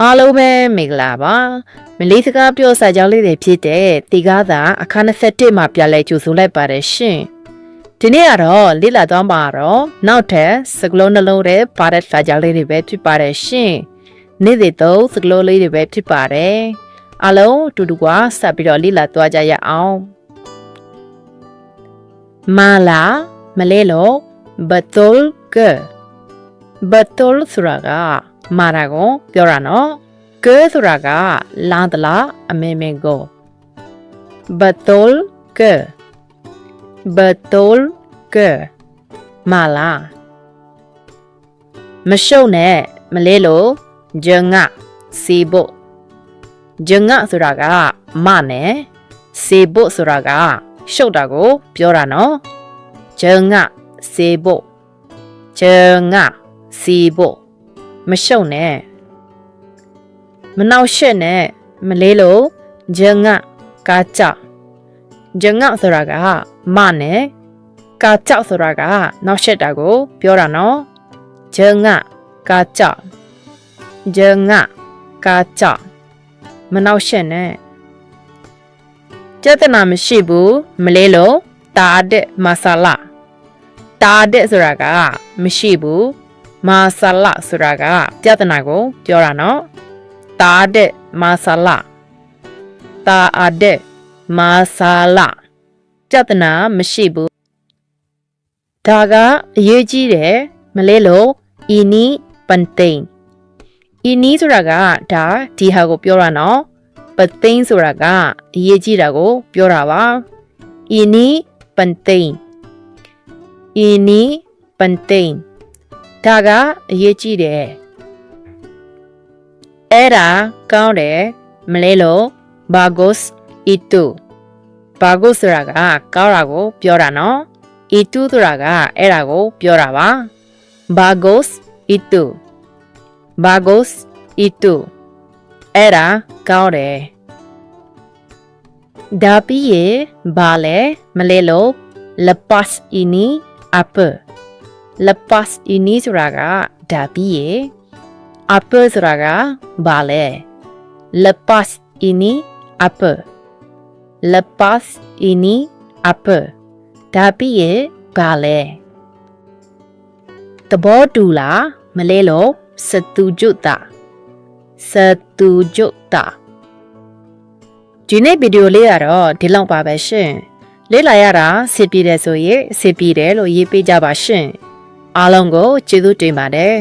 အားလုံးပဲမင်္ဂလာပါမလေးစကားပြောစာကြောင်းလေးတွေဖြစ်တဲ့တီကားသာအခန်း21မှာပြလဲကြိုဆိုလိုက်ပါတယ်ရှင်ဒီနေ့ကတော့လေ့လာသွားမှာတော့နောက်ထပ်စကလုံးနှလုံးတဲ့ပါတဲ့စာကြောင်းလေးတွေပဲဖြစ်ပါတယ်ရှင်နေ့စဉ်သုံးစကလုံးလေးတွေပဲဖြစ်ပါတယ်အားလုံးတူတူကဆက်ပြီးတော့လေ့လာသွားကြရအောင်မာလာမလဲလို့ဘတ်တိုလ်ကဘတ်တိုလ်ဆိုတာကမာရာကိုပြောတာနော်ကဲဆိုတာကလာတလားအမေမေကိုဘတ်တိုလ်ကဘတ်တိုလ်ကမာလာမရှုံနဲ့မလေးလို့ဂျငါစီဖို့ဂျငါဆိုတာကမနဲ့စီဖို့ဆိုတာကရှုပ်တာကိုပြောတာနော်ဂျငါစီဖို့ဂျငါစီဖို့မရှုံနဲ့မနောက်ရှက်နဲ့မလေးလို့ဂျငါကာကြောက်ဂျငါဆိုတာကမနဲ့ကာကြောက်ဆိုတာကနောက်ရှက်တာကိုပြောတာနော်ဂျငါကာကြောက်ဂျငါကာကြောက်မနောက်ရှက်နဲ့ကျက်တနာမရှိဘူးမလေးလို့တာတဲ့မဆာလာတာတဲ့ဆိုတာကမရှိဘူးမာဆာလာဆိုတာကပြဿနာကိုပြောတာနော်တာတဲ့မာဆာလာတာအတဲ့မာဆာလာပြဿနာမရှိဘူးဒါကအရေးကြီးတယ်မလဲလို့အီနီပန်တိန်အီနီဆိုတာကဒါဒီဟာကိုပြောတာနော်ပသိန်းဆိုတာကအရေးကြီးတာကိုပြောတာပါအီနီပန်တိန်အီနီပန်တိန်ဒါကအရေးကြီးတယ်အဲ့ဒါကောင်းတယ်မလဲလို့ဘာဂိုစ်အီတူဘာဂိုစ်ဆိုတာကကောင်းတာကိုပြောတာနော်အီတူဆိုတာကအဲ့ဒါကိုပြောတာပါဘာဂိုစ်အီတူဘာဂိုစ်အီတူအဲ့ဒါကောင်းတယ်ဒါပြီးရဘာလဲမလဲလို့လပတ်အီနီအပလပတ်အီနီဆိုတာကဒါပြီးရအပဆိုတာကဘာလဲလပတ်အီနီအပလပတ်အီနီအပဒါပြီးရဘာလဲတဘောတူလားမလဲလို့စတူဂျုတာစတူဂျုတာဒီနေ့ဗီဒီယိုလေးကတော့ဒီလောက်ပါပဲရှင်လေ့လာရတာစစ်ပြည့်တယ်ဆိုရင်စစ်ပြည့်တယ်လို့ရေးပေးကြပါရှင်အားလုံးကိုကျေးဇူးတင်ပါတယ်